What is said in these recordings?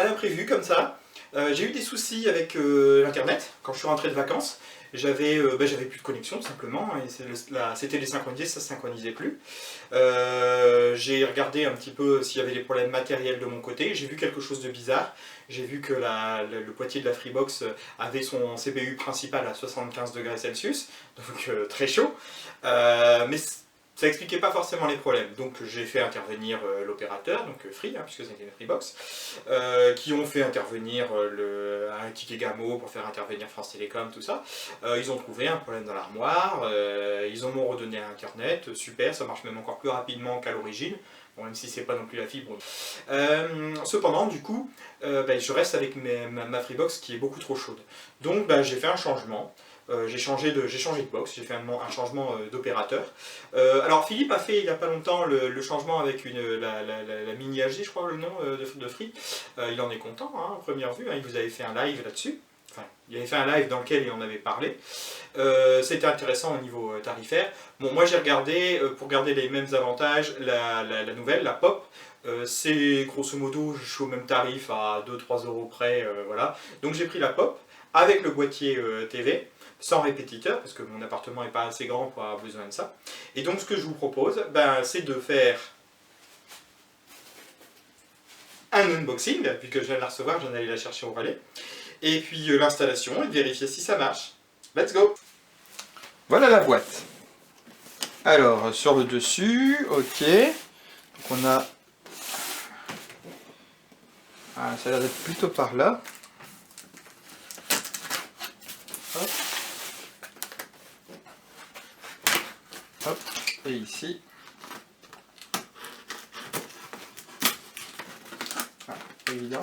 l'imprévu comme ça. J'ai eu des soucis avec l'internet quand je suis rentré de vacances. J'avais plus de connexion tout simplement, et c'était désynchronisé, ça ne synchronisait plus. J'ai regardé un petit peu s'il y avait des problèmes matériels de mon côté, j'ai vu quelque chose de bizarre. J'ai vu que le boîtier de la Freebox avait son CPU principal à 75 degrés Celsius, donc très chaud. Mais ça expliquait pas forcément les problèmes. Donc j'ai fait intervenir l'opérateur, donc Free, puisque c'était une Freebox, qui ont fait intervenir un ticket Gamo pour faire intervenir France Télécom, tout ça. Ils ont trouvé un problème dans l'armoire, ils m'ont redonné à Internet, super, ça marche même encore plus rapidement qu'à l'origine. Bon, même si c'est pas non plus la fibre. Cependant, du coup, je reste avec ma Freebox qui est beaucoup trop chaude. Donc j'ai fait un changement. J'ai changé de box, j'ai fait un changement d'opérateur. Alors Philippe a fait il n'y a pas longtemps le changement avec la Mini HD, je crois le nom de Free. Il en est content, à première vue, il vous avait fait un live là-dessus. Enfin, il avait fait un live dans lequel il en avait parlé. C'était intéressant au niveau tarifaire. Bon, moi j'ai regardé, pour garder les mêmes avantages, la nouvelle, la Pop. C'est grosso modo, je suis au même tarif à 2-3 euros près, voilà. Donc j'ai pris la Pop avec le boîtier TV, sans répétiteur, parce que mon appartement n'est pas assez grand pour avoir besoin de ça. Et donc ce que je vous propose, c'est de faire un unboxing, puisque je viens de la recevoir, je viens d'aller la chercher au relais. Et puis l'installation, et de vérifier si ça marche. Let's go! Voilà la boîte. Alors, sur le dessus, ok. Donc on a... Ah, ça a l'air d'être plutôt par là. Hop. Hop. Et ici. Ah, évident.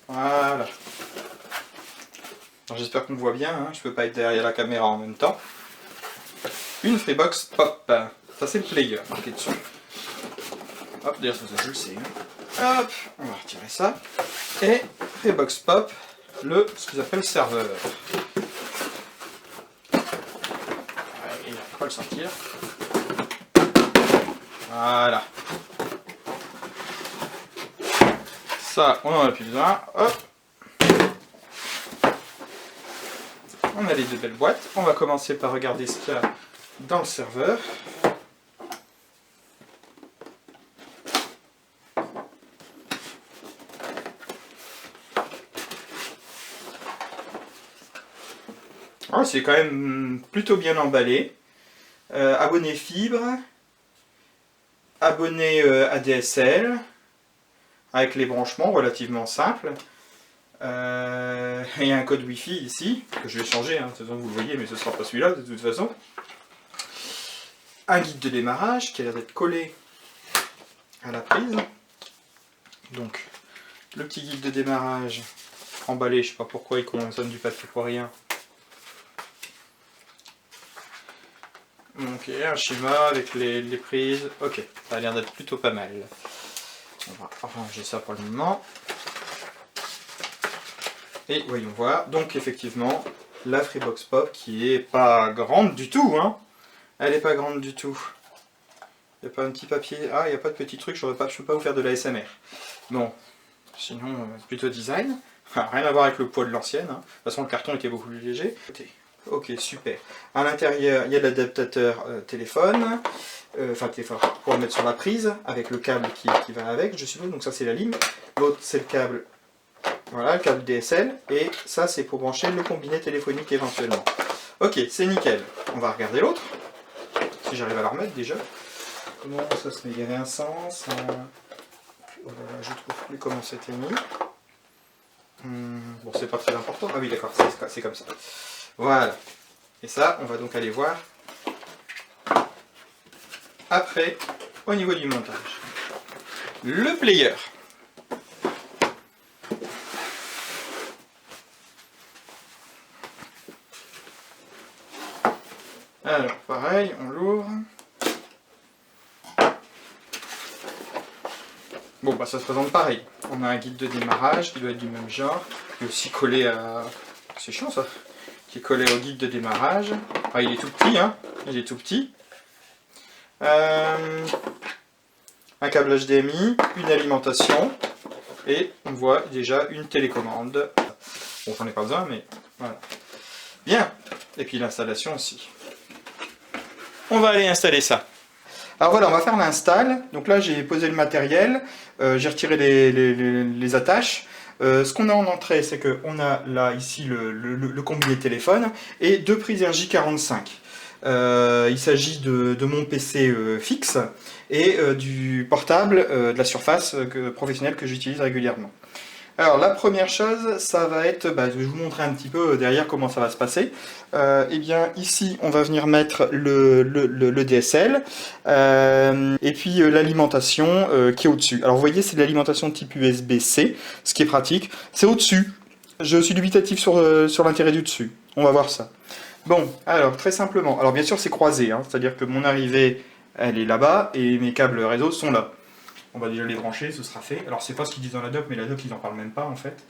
Voilà. J'espère qu'on me voit bien, je peux pas être derrière la caméra en même temps. Une Freebox Pop. Ça c'est le player marqué dessus. Hop, d'ailleurs ça je le sais. Hop, on va retirer ça. Et Freebox Pop, ce qu'ils appellent serveur. Ouais, il n'arrive pas à le sortir. Voilà. Ça, on n'en a plus besoin. Hop. On a les deux belles boîtes. On va commencer par regarder ce qu'il y a dans le serveur. Oh, c'est quand même plutôt bien emballé. Abonné fibre, abonné ADSL, avec les branchements relativement simples. Il y a un code Wi-Fi ici, que je vais changer, de toute façon vous le voyez, mais ce ne sera pas celui-là de toute façon. Un guide de démarrage qui a l'air d'être collé à la prise. Donc, le petit guide de démarrage emballé, je ne sais pas pourquoi il consomme du papier pour rien. Ok, un schéma avec les prises. Ok, ça a l'air d'être plutôt pas mal. On va arranger ça pour le moment. Et voyons voir. Donc effectivement, la Freebox Pop qui est pas grande du tout. Elle est pas grande du tout. Il n'y a pas un petit papier. Ah, il n'y a pas de petit truc, je ne peux pas vous faire de l'ASMR. Bon, sinon, plutôt design. Enfin, rien à voir avec le poids de l'ancienne. De toute façon, le carton était beaucoup plus léger. Ok, super. À l'intérieur, il y a l'adaptateur téléphone. Téléphone, pour le mettre sur la prise, avec le câble qui va avec, je suppose. Donc ça, c'est la ligne. L'autre, c'est le câble. Voilà, le câble DSL. Et ça, c'est pour brancher le combiné téléphonique éventuellement. Ok, c'est nickel. On va regarder l'autre. Si j'arrive à la remettre déjà. Comment ça se met? Il y avait un sens. Oh là là, je trouve plus comment c'était mis. Bon, c'est pas très important. Ah oui, d'accord, c'est comme ça. Voilà. Et ça, on va donc aller voir après au niveau du montage. Le player. Alors, pareil, on l'ouvre. Bon, ça se présente pareil. On a un guide de démarrage qui doit être du même genre. Il est aussi collé à... C'est chiant ça. Qui est collé au guide de démarrage. Ah, il est tout petit, Il est tout petit. Un câble HDMI, une alimentation. Et on voit déjà une télécommande. Bon, j'en ai pas besoin, mais voilà. Bien. Et puis l'installation aussi. On va aller installer ça. Alors voilà, on va faire l'install. Donc là, j'ai posé le matériel, j'ai retiré les attaches. Ce qu'on a en entrée, c'est qu'on a là, ici, le combiné téléphone et deux prises RJ45. Il s'agit de mon PC fixe et du portable de la Surface professionnelle que j'utilise régulièrement. Alors la première chose, ça va être, je vais vous montrer un petit peu derrière comment ça va se passer. Eh bien ici, on va venir mettre le DSL et puis l'alimentation qui est au-dessus. Alors vous voyez, c'est de l'alimentation type USB-C, ce qui est pratique. C'est au-dessus. Je suis dubitatif sur l'intérêt du dessus. On va voir ça. Bon, alors très simplement. Alors bien sûr, c'est croisé, hein, c'est-à-dire que mon arrivée, elle est là-bas et mes câbles réseau sont là. On va déjà les brancher, ce sera fait. Alors c'est pas ce qu'ils disent dans la doc, mais la doc ils en parlent même pas en fait.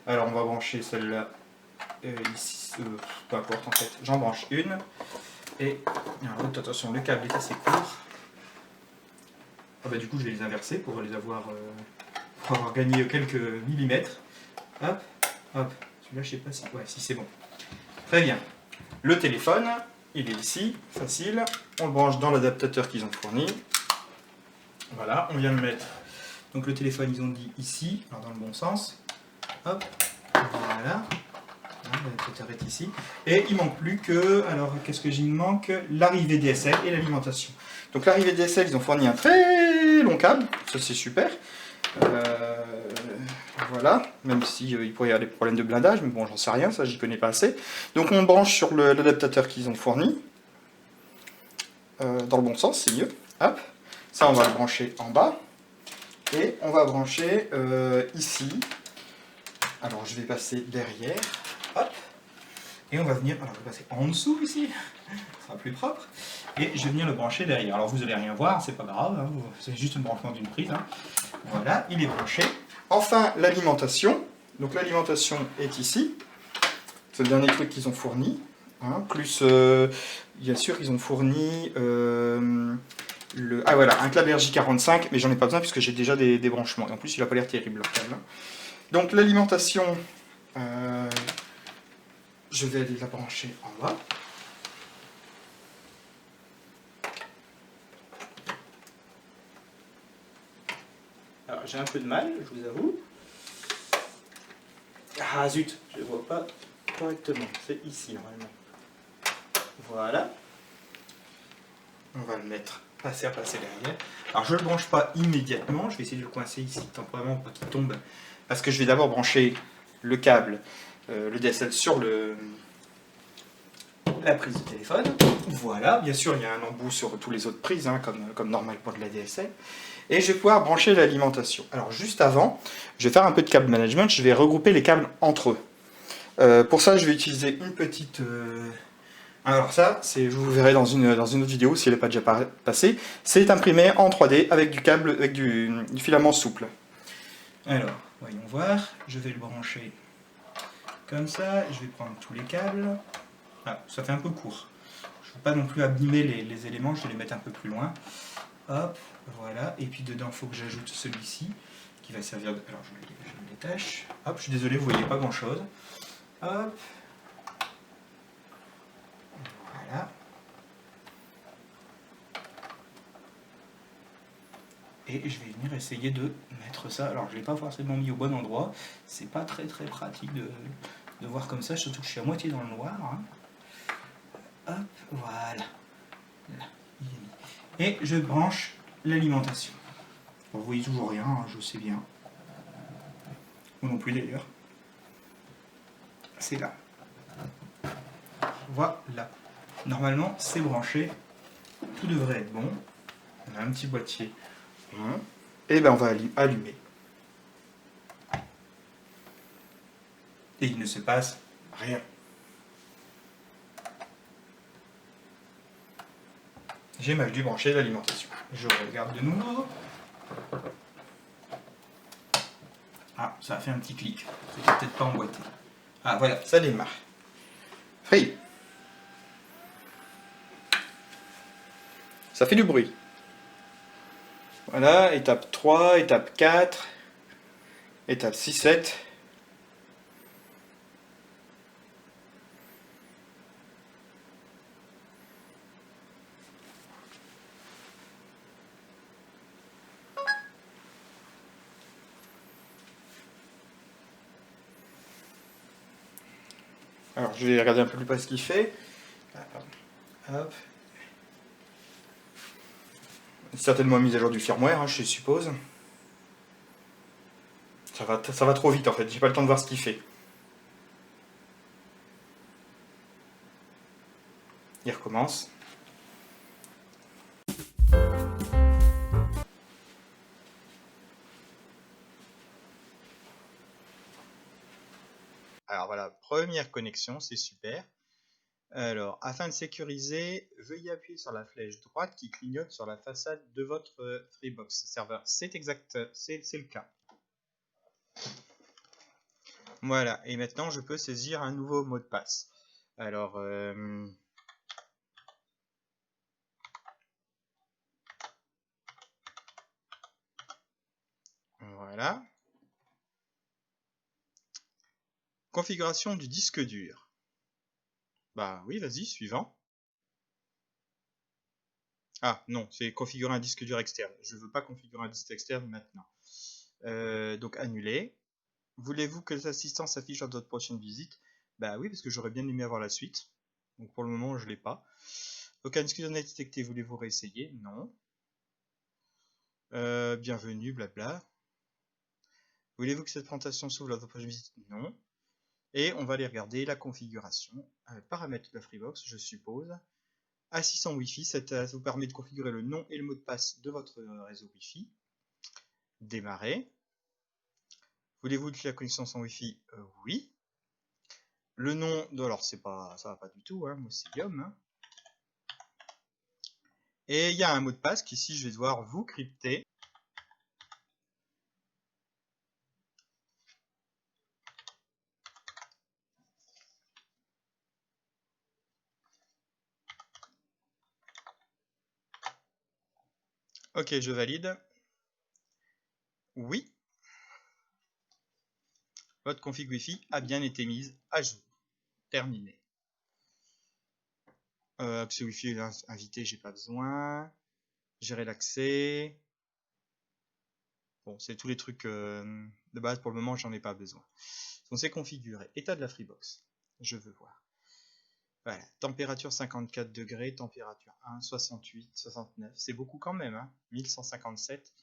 Alors on va brancher celle-là ici, peu importe en fait. J'en branche une. Et alors, attention, le câble est assez court. Ah du coup je vais les inverser pour les avoir, pour avoir gagné quelques millimètres. Hop, hop. Celui-là je sais pas si. Ouais, si c'est bon. Très bien. Le téléphone, il est ici, facile. On le branche dans l'adaptateur qu'ils ont fourni. Voilà, on vient de mettre donc le téléphone, ils ont dit ici, alors dans le bon sens. Hop, voilà. L'adaptateur est ici. Et il manque plus que, alors qu'est-ce que j'y manque? L'arrivée DSL et l'alimentation. Donc l'arrivée DSL, ils ont fourni un très long câble, ça c'est super. Voilà, même si il pourrait y avoir des problèmes de blindage, mais bon, j'en sais rien, ça j'y connais pas assez. Donc on branche sur l'adaptateur qu'ils ont fourni. Dans le bon sens, c'est mieux. Hop. Ça, on va le brancher en bas. Et on va brancher ici. Alors, je vais passer derrière. Hop. Et on va venir... Alors, je vais passer en dessous ici. Ce sera plus propre. Et je vais venir le brancher derrière. Alors, vous n'allez rien voir, c'est pas grave. Hein, c'est juste un branchement d'une prise. Hein. Voilà, il est branché. Enfin, l'alimentation. Donc, l'alimentation est ici. C'est le dernier truc qu'ils ont fourni. Hein. Plus, bien sûr, ils ont fourni... Ah voilà, un câble RJ45, mais j'en ai pas besoin puisque j'ai déjà des branchements. Et en plus, il a pas l'air terrible leur câble. Donc l'alimentation, je vais aller la brancher en bas. Alors j'ai un peu de mal, je vous avoue. Ah zut, je ne vois pas correctement. C'est ici normalement. Voilà. On va le mettre. Passer derrière. Alors je ne le branche pas immédiatement, je vais essayer de le coincer ici temporairement pour pas qu'il tombe, parce que je vais d'abord brancher le câble, le DSL sur la prise de téléphone. Voilà, bien sûr il y a un embout sur tous les autres prises, hein, comme normal pour de la DSL. Et je vais pouvoir brancher l'alimentation. Alors juste avant, je vais faire un peu de câble management, je vais regrouper les câbles entre eux. Pour ça je vais utiliser une petite... Alors ça, vous verrez dans une autre vidéo, si elle n'est pas déjà passée, c'est imprimé en 3D avec du câble, avec du filament souple. Alors, voyons voir, je vais le brancher comme ça, je vais prendre tous les câbles. Ah, ça fait un peu court. Je ne veux pas non plus abîmer les éléments, je vais les mettre un peu plus loin. Hop, voilà, et puis dedans, il faut que j'ajoute celui-ci, qui va servir de... Alors, je le détache. Hop, je suis désolé, vous ne voyez pas grand-chose. Hop. Voilà. Et je vais venir essayer de mettre ça. Alors je ne l'ai pas forcément mis au bon endroit. C'est pas très pratique de voir comme ça, surtout que je suis à moitié dans le noir. Hein. Hop, voilà. Là, il est mis. Et je branche l'alimentation. Bon, vous voyez toujours rien, hein, je sais bien. Moi non plus d'ailleurs. C'est là. Voilà. Normalement, c'est branché. Tout devrait être bon. On a un petit boîtier. Et ben on va allumer. Et il ne se passe rien. J'ai mal dû brancher l'alimentation. Je regarde de nouveau. Ah, ça a fait un petit clic. C'était peut-être pas emboîté. Ah voilà, ça démarre. Hey. Ça fait du bruit. Voilà, étape 3, étape 4. Étape 6-7. Alors je vais regarder un peu plus près ce qu'il fait. Hop. Certainement mise à jour du firmware, hein, je suppose. Ça va trop vite en fait, j'ai pas le temps de voir ce qu'il fait. Il recommence. Alors voilà, première connexion, c'est super. Alors, afin de sécuriser, veuillez appuyer sur la flèche droite qui clignote sur la façade de votre Freebox serveur. C'est exact, c'est le cas. Voilà, et maintenant je peux saisir un nouveau mot de passe. Alors, voilà. Configuration du disque dur. Bah oui, vas-y, suivant. Ah non, c'est configurer un disque dur externe. Je ne veux pas configurer un disque externe maintenant. Donc annuler. Voulez-vous que l'assistant s'affiche lors de votre prochaine visite? Bah oui, parce que j'aurais bien aimé avoir la suite. Donc pour le moment, je ne l'ai pas. Aucun disque dur n'est détecté. Voulez-vous réessayer? Non. Bienvenue, blabla. Voulez-vous que cette présentation s'ouvre lors de votre prochaine visite? Non. Et on va aller regarder la configuration. Paramètres de la Freebox, je suppose. Assistant Wi-Fi, ça vous permet de configurer le nom et le mot de passe de votre réseau Wi-Fi. Démarrer. Voulez-vous que la connexion sans Wi-Fi? Oui. Le nom, alors c'est pas, ça va pas du tout, hein, moi c'est Guillaume. Hein. Et il y a un mot de passe qu'ici je vais devoir vous crypter. Ok, je valide. Oui. Votre config Wi-Fi a bien été mise à jour. Terminé. Accès Wi-Fi invité, j'ai pas besoin. Gérer l'accès. Bon, c'est tous les trucs de base. Pour le moment, j'en ai pas besoin. Donc c'est configuré. État de la Freebox. Je veux voir. Voilà. Température 54 degrés, température 1, 68, 69. C'est beaucoup quand même, hein. 1157.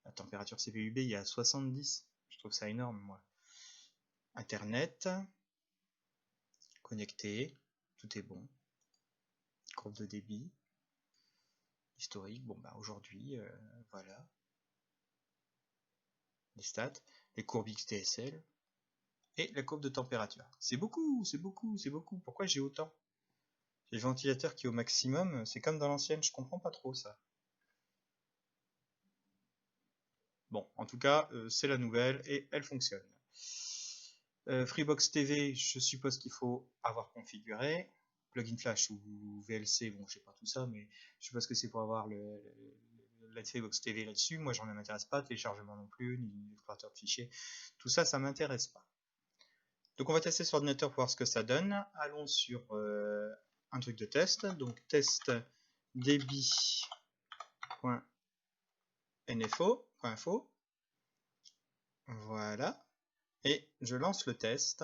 La température CVUB, il y a 70. Je trouve ça énorme, moi. Internet. Connecté. Tout est bon. Courbe de débit. Historique. Bon, bah aujourd'hui, voilà. Les stats. Les courbes XDSL. Et la courbe de température. C'est beaucoup, c'est beaucoup, c'est beaucoup. Pourquoi j'ai autant? J'ai le ventilateur qui est au maximum. C'est comme dans l'ancienne, je comprends pas trop ça. Bon, en tout cas, c'est la nouvelle et elle fonctionne. Freebox TV, je suppose qu'il faut avoir configuré. Plugin Flash ou VLC, bon, je sais pas tout ça, mais je suppose que c'est pour avoir la Freebox TV là-dessus. Moi, j'en m'intéresse pas, téléchargement non plus, ni explorateur de fichiers. Tout ça, ça m'intéresse pas. Donc, on va tester sur ordinateur pour voir ce que ça donne. Allons sur un truc de test. Donc, test débit.info. Voilà. Et je lance le test.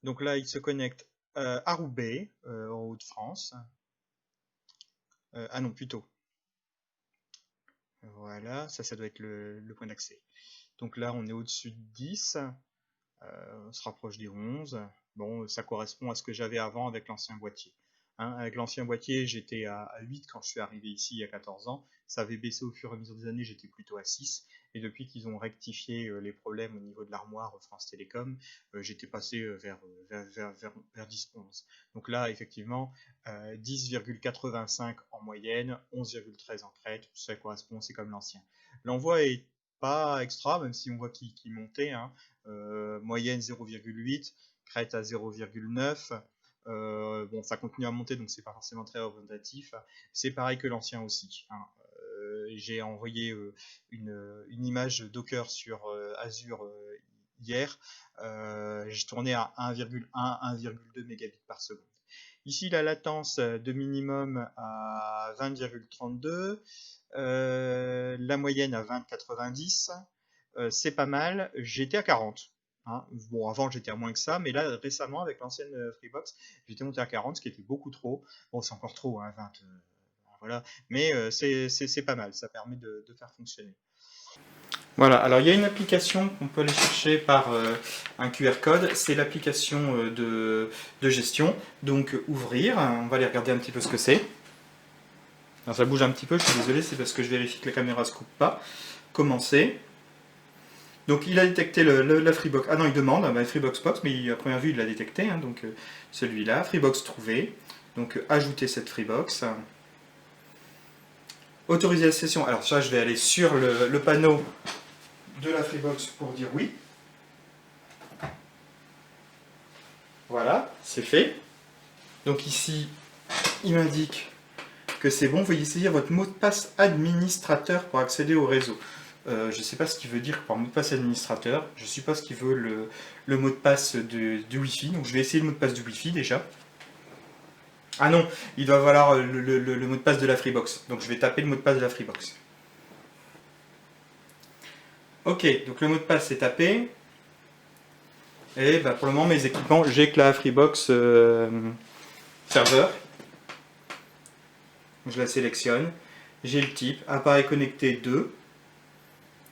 Donc là, il se connecte à Roubaix, en Hauts-de-France. Ah non, plutôt. Voilà, ça doit être le point d'accès. Donc là, on est au-dessus de 10. On se rapproche des 11. Bon, ça correspond à ce que j'avais avant avec l'ancien boîtier. Hein, avec l'ancien boîtier, j'étais à 8 quand je suis arrivé ici il y a 14 ans. Ça avait baissé au fur et à mesure des années, j'étais plutôt à 6. Et depuis qu'ils ont rectifié les problèmes au niveau de l'armoire France Télécom, j'étais passé vers 10-11. Donc là, effectivement, 10,85 en moyenne, 11,13 en crête, ça correspond, c'est comme l'ancien. L'envoi est pas extra, même si on voit qu'il montait. Hein. Moyenne 0,8, crête à 0,9. Bon, ça continue à monter, donc c'est pas forcément très représentatif. C'est pareil que l'ancien aussi. Hein. j'ai envoyé une image Docker sur Azure hier. J'ai tourné à 1,1, 1,2 mégabits par seconde. Ici, la latence de minimum à 20,32, la moyenne à 20,90. C'est pas mal. J'étais à 40. Hein. Bon, avant j'étais à moins que ça, mais là récemment avec l'ancienne Freebox, j'étais monté à 40, ce qui était beaucoup trop. Bon, c'est encore trop, hein, 20. Voilà. Mais c'est pas mal, ça permet de faire fonctionner. Voilà, alors il y a une application qu'on peut aller chercher par un QR code, c'est l'application de gestion. Donc ouvrir, on va aller regarder un petit peu ce que c'est. Alors ça bouge un petit peu, je suis désolé, c'est parce que je vérifie que la caméra se coupe pas. Commencer. Donc il a détecté la Freebox. Ah non, il demande, bah, Freebox Box, mais à première vue il l'a détecté. Hein, donc celui-là, Freebox trouvé. Donc ajouter cette Freebox. Autoriser la session. Alors ça, je vais aller sur le panneau de la Freebox pour dire oui. Voilà, c'est fait. Donc ici, il m'indique que c'est bon. Veuillez saisir votre mot de passe administrateur pour accéder au réseau. Je ne sais pas ce qu'il veut dire par mot de passe administrateur. Je ne sais pas ce qu'il veut le mot de passe du Wi-Fi. Donc je vais essayer le mot de passe du Wi-Fi déjà. Ah non, il doit valoir le mot de passe de la Freebox. Donc je vais taper le mot de passe de la Freebox. Ok, donc le mot de passe est tapé. Et bah, pour le moment, mes équipements, j'ai que la Freebox serveur. Je la sélectionne. J'ai le type, appareil connecté 2.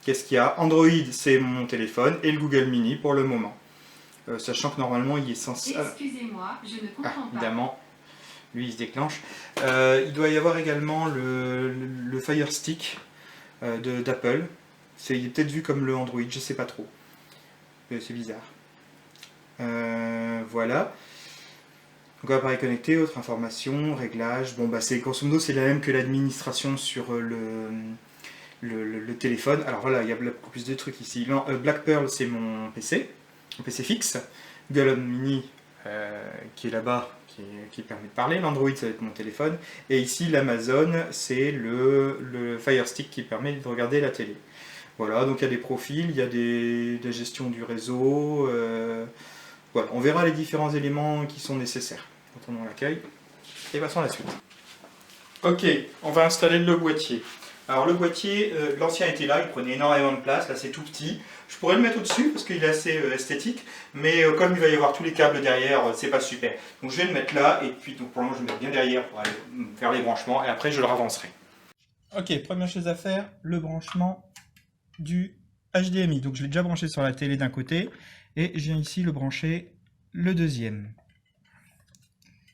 Qu'est-ce qu'il y a? Android, c'est mon téléphone, et le Google Mini pour le moment. Sachant que normalement, il est censé... Excusez-moi, je ne comprends pas. Évidemment, lui, il se déclenche. Il doit y avoir également le Fire Stick d'Apple. Il est peut-être vu comme le Android, je sais pas trop. C'est bizarre. Voilà. Donc appareil connecté, autre information, réglage. Bon bah c'est grosso modo c'est la même que l'administration sur le téléphone. Alors voilà, il y a beaucoup plus de trucs ici. Black Pearl c'est mon PC fixe. Google Home Mini qui est là-bas, qui permet de parler. L'Android ça va être mon téléphone. Et ici l'Amazon c'est le Fire Stick qui permet de regarder la télé. Voilà, donc il y a des profils, il y a des gestions du réseau. Voilà, on verra les différents éléments qui sont nécessaires quand on l'accueille. Et passons à la suite. Ok, on va installer le boîtier. Alors le boîtier, l'ancien était là, il prenait énormément de place, là c'est tout petit. Je pourrais le mettre au-dessus parce qu'il est assez esthétique, mais comme il va y avoir tous les câbles derrière, c'est pas super. Donc je vais le mettre là, et puis donc, pour le moment je vais le mettre bien derrière pour aller faire les branchements, et après je le ravancerai. Ok, première chose à faire, le branchement du HDMI. Donc je l'ai déjà branché sur la télé d'un côté, et je viens ici le brancher le deuxième.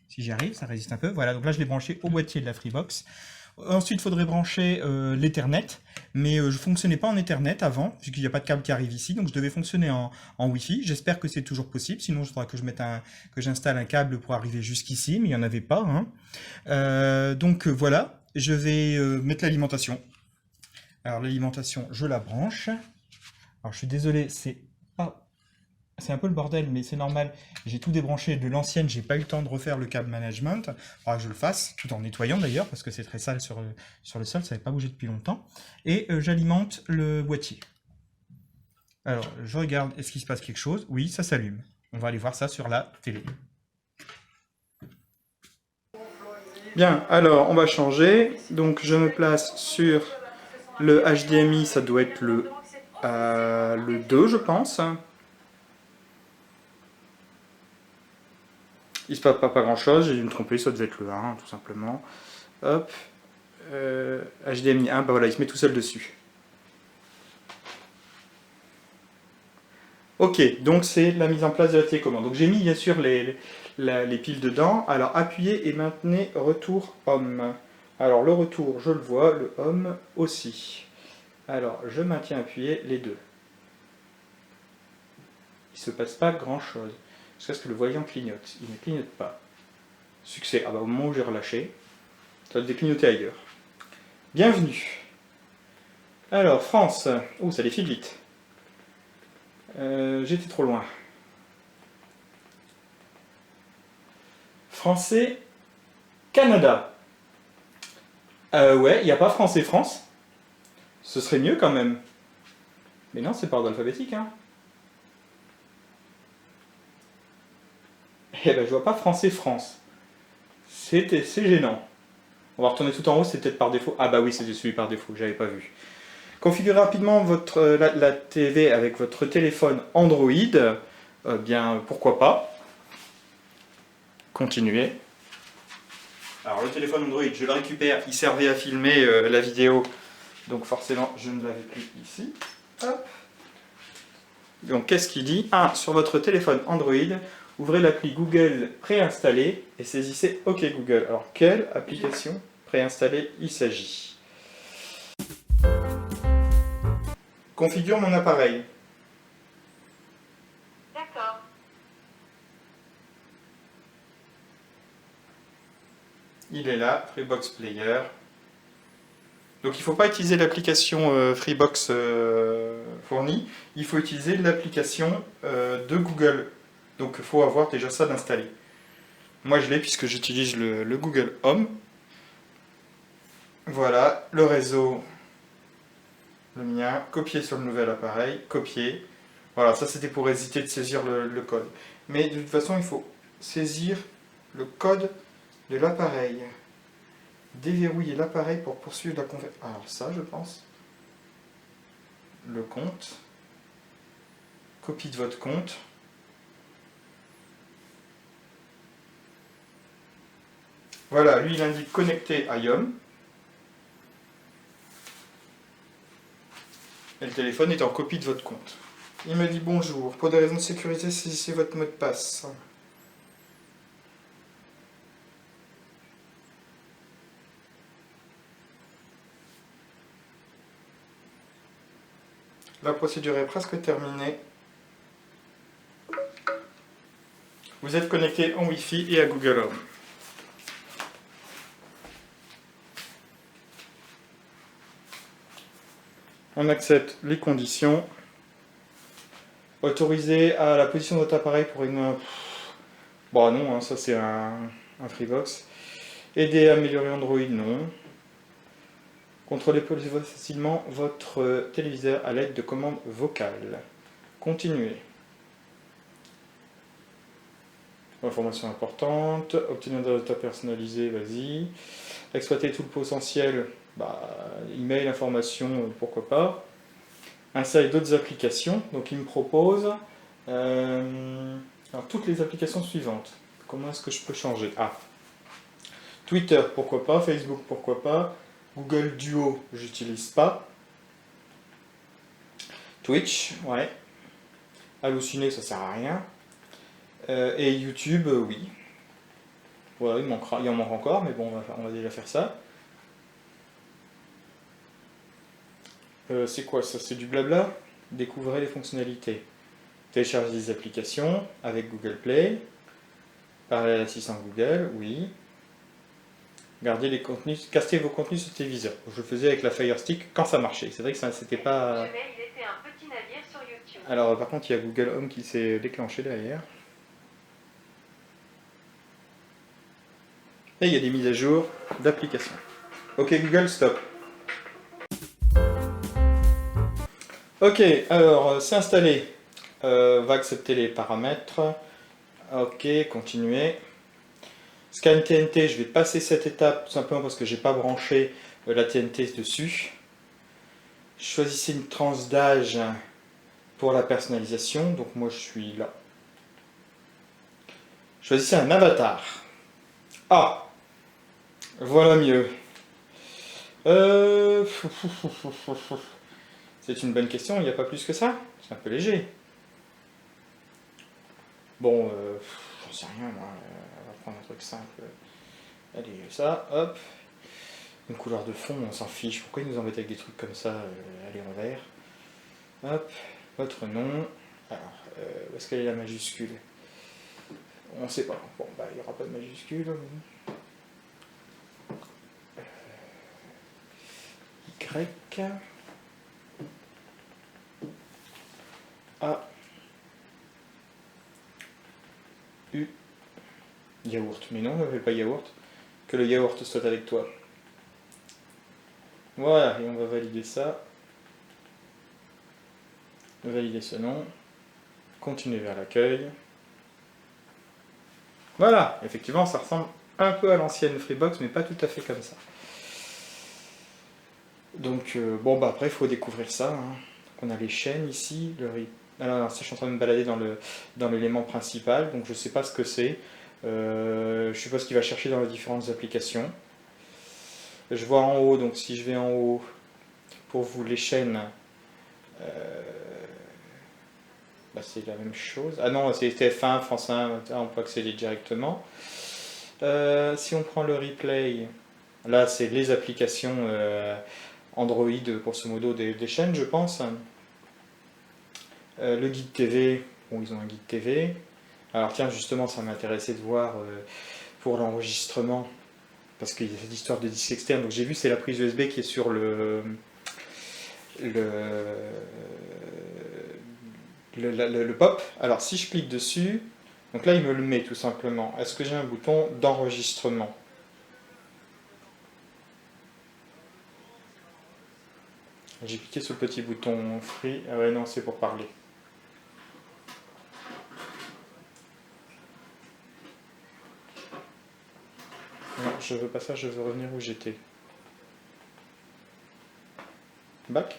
Si j'y arrive, ça résiste un peu. Voilà, donc là je l'ai branché au boîtier de la Freebox. Ensuite, il faudrait brancher l'Ethernet, mais je ne fonctionnais pas en Ethernet avant, puisqu'il n'y a pas de câble qui arrive ici, donc je devais fonctionner en Wi-Fi. J'espère que c'est toujours possible, sinon il faudra que j'installe un câble pour arriver jusqu'ici, mais il n'y en avait pas. Hein. Donc voilà, je vais mettre l'alimentation. Alors l'alimentation, je la branche. Alors je suis désolé, c'est un peu le bordel, mais c'est normal. J'ai tout débranché de l'ancienne, j'ai pas eu le temps de refaire le câble management. Il faudra que je le fasse, tout en nettoyant d'ailleurs, parce que c'est très sale sur le sol, ça n'avait pas bougé depuis longtemps. Et j'alimente le boîtier. Alors, je regarde, est-ce qu'il se passe quelque chose? Oui, ça s'allume. On va aller voir ça sur la télé. Bien, alors on va changer. Donc je me place sur le HDMI, ça doit être le 2, je pense. Il se passe pas grand chose, j'ai dû me tromper, ça devait être le 1 tout simplement. Hop, HDMI 1, bah voilà, il se met tout seul dessus. Ok, donc c'est la mise en place de la télécommande. Donc j'ai mis bien sûr les piles dedans. Alors appuyez et maintenez retour home. Alors le retour, je le vois, le home aussi. Alors je maintiens appuyé les deux. Il ne se passe pas grand chose. Jusqu'à ce que le voyant clignote. Il ne clignote pas. Succès. Ah bah au moment où j'ai relâché, ça va déclignoter ailleurs. Bienvenue. Alors, France. Oh, ça défile vite. J'étais trop loin. Français, Canada. Ouais, il n'y a pas France et France. Ce serait mieux quand même. Mais non, c'est par ordre alphabétique, hein. Eh ben, je vois pas français-France. C'est gênant. On va retourner tout en haut, c'est peut-être par défaut. Ah bah oui, c'était celui par défaut, j'avais pas vu. Configurez rapidement la TV avec votre téléphone Android. Bien, pourquoi pas. Continuez. Alors le téléphone Android, je le récupère, il servait à filmer la vidéo. Donc forcément, je ne l'avais plus ici. Hop. Donc qu'est-ce qu'il dit? Sur votre téléphone Android, ouvrez l'appli Google préinstallée et saisissez OK Google. Alors quelle application préinstallée il s'agit? Configure mon appareil. D'accord. Il est là, Freebox Player. Donc il ne faut pas utiliser l'application Freebox fournie, il faut utiliser l'application de Google. Donc il faut avoir déjà ça d'installé. Moi je l'ai puisque j'utilise le Google Home. Voilà, le réseau, le mien, copier sur le nouvel appareil, copier. Voilà, ça c'était pour hésiter de saisir le code. Mais de toute façon il faut saisir le code de l'appareil. Déverrouiller l'appareil pour poursuivre la conversation. Alors ça, je pense. Le compte. Copie de votre compte. Voilà, lui il indique connecté à IOM. Et le téléphone est en copie de votre compte. Il me dit bonjour. Pour des raisons de sécurité, saisissez votre mot de passe. La procédure est presque terminée. Vous êtes connecté en Wi-Fi et à Google Home. On accepte les conditions. Autorisé à la position de votre appareil pour une... Bon non, hein, ça c'est un Freebox. Aider à améliorer Android, non. Contrôlez facilement votre téléviseur à l'aide de commandes vocales. Continuez. Information importante. Obtenir des résultats personnalisés, vas-y. Exploiter tout le potentiel, email, information, pourquoi pas. Installer d'autres applications. Donc il me propose alors, toutes les applications suivantes. Comment est-ce que je peux changer? Twitter, pourquoi pas. Facebook, pourquoi pas. Google Duo, j'utilise pas. Twitch, ouais. Halluciné, ça sert à rien. Et YouTube, oui. Voilà, il en manque encore, mais bon, on va déjà faire ça. C'est quoi ça? C'est du blabla? Découvrez les fonctionnalités. Télécharger des applications avec Google Play. Parler à l'assistant Google, oui. Gardez les contenus, castez vos contenus sur le téléviseur. Je le faisais avec la Fire Stick quand ça marchait. C'est vrai que ça c'était pas. Il était un petit navire sur YouTube. Alors par contre il y a Google Home qui s'est déclenché derrière. Et il y a des mises à jour d'applications. Ok Google, stop. Ok, alors c'est installé. Va accepter les paramètres. Ok, continuer. Scan TNT, je vais passer cette étape tout simplement parce que j'ai pas branché la TNT dessus. Choisissez une tranche d'âge pour la personnalisation. Donc moi je suis là. Choisissez un avatar. Voilà mieux. C'est une bonne question, il n'y a pas plus que ça. C'est un peu léger. Bon, j'en sais rien moi. On va prendre un truc simple. Allez, ça, hop. Une couleur de fond, on s'en fiche. Pourquoi ils nous embêtent avec des trucs comme ça? Allez, en vert. Hop, votre nom. Alors, où est-ce qu'elle est la majuscule? On ne sait pas. Bon, il n'y aura pas de majuscule. Y. A. U. Yaourt. Mais non, on ne m'appelle pas yaourt. Que le yaourt soit avec toi. Voilà, et on va valider ça. Valider ce nom. Continuer vers l'accueil. Voilà, effectivement, ça ressemble un peu à l'ancienne Freebox, mais pas tout à fait comme ça. Donc, bon, bah après, il faut découvrir ça. Hein. On a les chaînes ici. Alors, ça, je suis en train de me balader dans l'élément principal, donc je ne sais pas ce que c'est. Je suppose qu'il va chercher dans les différentes applications. Je vois en haut, donc si je vais en haut, pour vous, les chaînes, bah, c'est la même chose. Ah non, c'est TF1, France 1, on peut accéder directement. Si on prend le replay, là, c'est les applications Android, grosso modo, des chaînes, je pense. Le guide TV, bon, ils ont un guide TV. Alors tiens, justement, ça m'intéressait de voir pour l'enregistrement, parce qu'il y a cette histoire de disque externe. Donc j'ai vu, c'est la prise USB qui est sur le pop. Alors si je clique dessus, donc là il me le met tout simplement. Est-ce que j'ai un bouton d'enregistrement? J'ai cliqué sur le petit bouton free. Ah ouais, non, c'est pour parler. Non, je veux pas ça, je veux revenir où j'étais. Back.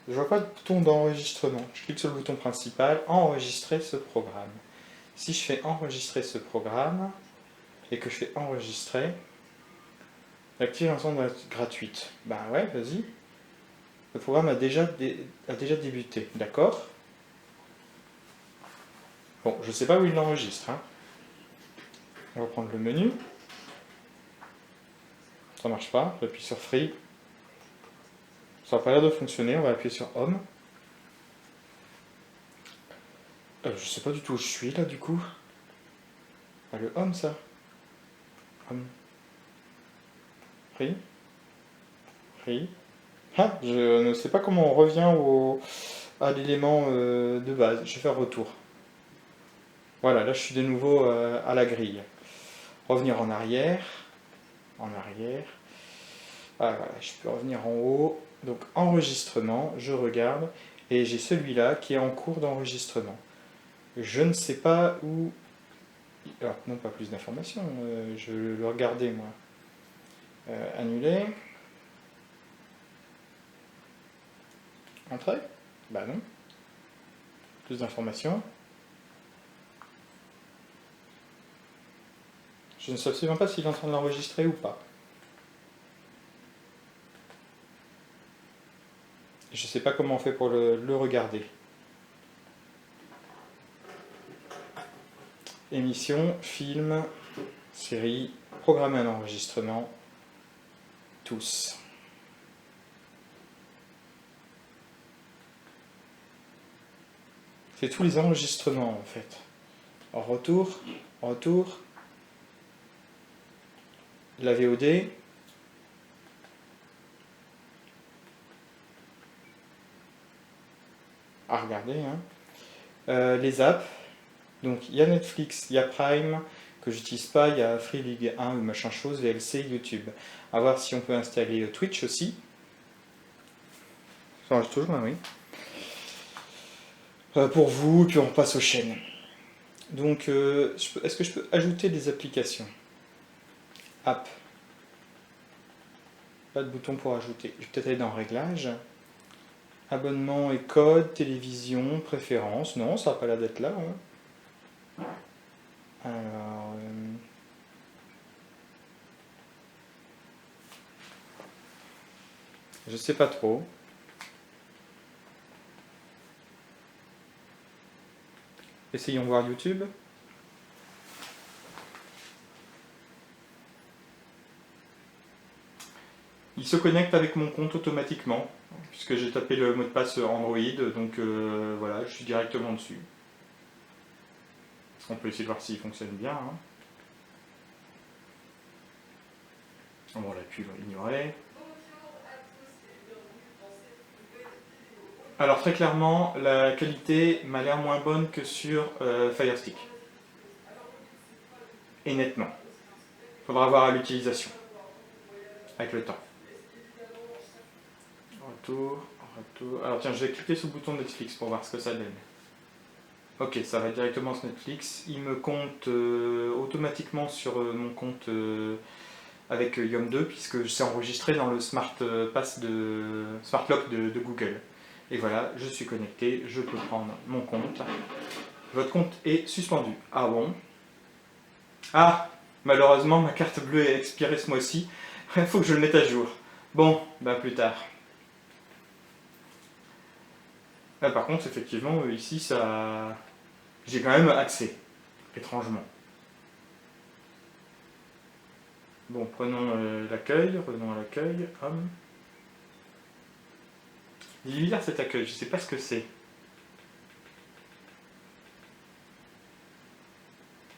Je vois pas de bouton d'enregistrement. Je clique sur le bouton principal, enregistrer ce programme. Si je fais enregistrer ce programme et que je fais enregistrer, active une sonde gratuite. Ben ouais, vas-y. Le programme a déjà débuté, d'accord? Bon, je sais pas où il l'enregistre. Hein. On va prendre le menu. Ça marche pas, j'appuie sur Free. Ça n'a pas l'air de fonctionner, on va appuyer sur Home. Je sais pas du tout où je suis là du coup. Ah, le Home ça. Home. Free. Ah, je ne sais pas comment on revient à l'élément de base. Je vais faire retour. Voilà, là je suis de nouveau à la grille. Revenir en arrière. Ah, voilà, je peux revenir en haut. Donc enregistrement, je regarde. Et j'ai celui-là qui est en cours d'enregistrement. Je ne sais pas où... Alors, non, pas plus d'informations. Je vais le regarder, moi. Annuler. Entrer? Bah non. Plus d'informations. Je ne sais absolument pas s'il est en train de l'enregistrer ou pas. Je ne sais pas comment on fait pour le regarder. Émission, film, série, programmer un enregistrement. Tous. C'est tous les enregistrements en fait. Retour. La VOD. À regarder. Hein. Les apps. Donc il y a Netflix, il y a Prime, que j'utilise pas, il y a Free League 1 ou machin chose, VLC, YouTube. A voir si on peut installer Twitch aussi. Ça marche toujours, oui. Pour vous, puis on passe aux chaînes. Donc, est-ce que je peux ajouter des applications? App. Pas de bouton pour ajouter. Je vais peut-être aller dans Réglages. Abonnement et code, télévision, préférences. Non, ça n'a pas l'air d'être là. Hein. Alors... je sais pas trop. Essayons voir YouTube. Il se connecte avec mon compte automatiquement, puisque j'ai tapé le mot de passe Android, donc voilà, je suis directement dessus. On peut essayer de voir s'il fonctionne bien. Hein. Bon, la pub ignorée. Alors très clairement, la qualité m'a l'air moins bonne que sur Fire Stick. Et nettement. Il faudra voir à l'utilisation. Avec le temps. Retour, Alors tiens, je vais cliquer sur le bouton Netflix pour voir ce que ça donne. Ok, ça va directement sur Netflix. Il me compte automatiquement sur mon compte avec Yom2 puisque c'est enregistré dans le Smart Lock de Google. Et voilà, je suis connecté, je peux prendre mon compte. Votre compte est suspendu. Ah bon? Ah, malheureusement ma carte bleue est expirée ce mois-ci. Il faut que je le mette à jour. Bon, bah plus tard. Là, par contre, effectivement, ici, ça, j'ai quand même accès, étrangement. Bon, prenons l'accueil, revenons à l'accueil. Il est bizarre cet accueil, je ne sais pas ce que c'est.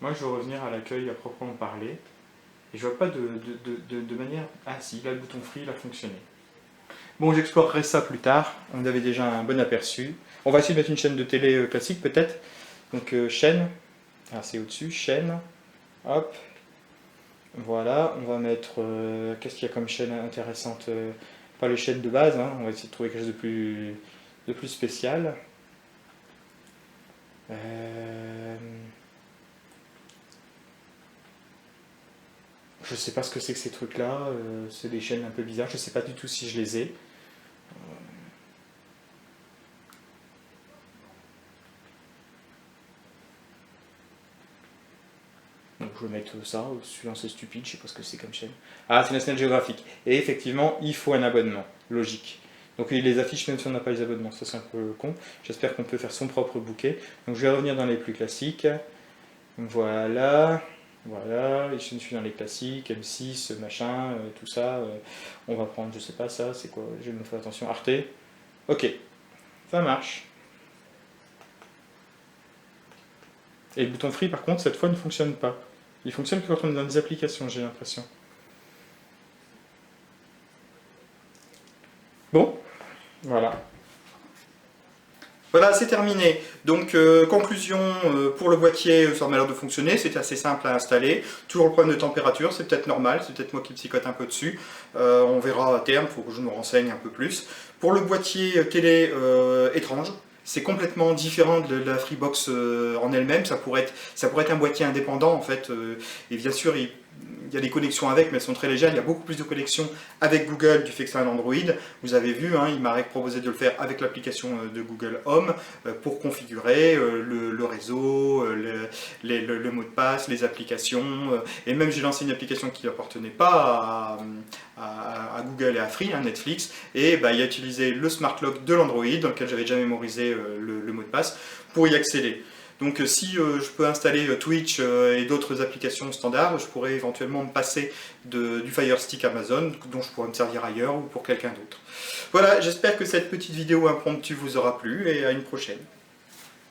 Moi, je veux revenir à l'accueil à proprement parler. Et je vois pas de manière... Ah si, là, le bouton free, il a fonctionné. Bon, j'explorerai ça plus tard. On avait déjà un bon aperçu. On va essayer de mettre une chaîne de télé classique, peut-être. Donc, chaîne. Ah, c'est au-dessus, chaîne. Hop. Voilà, on va mettre... qu'est-ce qu'il y a comme chaîne intéressante? Pas les chaînes de base, hein. On va essayer de trouver quelque chose de plus spécial. Je sais pas ce que c'est que ces trucs-là. C'est des chaînes un peu bizarres. Je sais pas du tout si je les ai. Donc je vais mettre ça, celui-là c'est stupide, je sais pas ce que c'est comme chaîne. Ah, c'est National Geographic. Et effectivement, il faut un abonnement, logique. Donc il les affiche même si on n'a pas les abonnements, ça c'est un peu con. J'espère qu'on peut faire son propre bouquet. Donc je vais revenir dans les plus classiques. Voilà, voilà, je suis dans les classiques, M6, machin, tout ça. On va prendre, je sais pas ça, c'est quoi, je vais me faire attention, Arte. Ok, ça marche. Et le bouton free par contre, cette fois ne fonctionne pas. Il fonctionne que quand on est dans des applications, j'ai l'impression. Bon, voilà. Voilà, c'est terminé. Donc, conclusion, pour le boîtier, ça m'a l'air de fonctionner, c'est assez simple à installer. Toujours le problème de température, c'est peut-être normal, c'est peut-être moi qui psychote un peu dessus. On verra à terme, il faut que je me renseigne un peu plus. Pour le boîtier télé étrange, c'est complètement différent de la Freebox en elle-même, ça pourrait être un boîtier indépendant en fait, et bien sûr il y a des connexions avec, mais elles sont très légères, il y a beaucoup plus de connexions avec Google du fait que c'est un Android. Vous avez vu, hein, il m'a proposé de le faire avec l'application de Google Home pour configurer le réseau, le mot de passe, les applications, et même j'ai lancé une application qui n'appartenait pas à Google et à Free, hein, Netflix, et bah, il a utilisé le Smart Lock de l'Android, dans lequel j'avais déjà mémorisé le mot de passe, pour y accéder. Donc si je peux installer Twitch et d'autres applications standards, je pourrais éventuellement me passer du Fire Stick Amazon, dont je pourrais me servir ailleurs ou pour quelqu'un d'autre. Voilà, j'espère que cette petite vidéo impromptue vous aura plu et à une prochaine.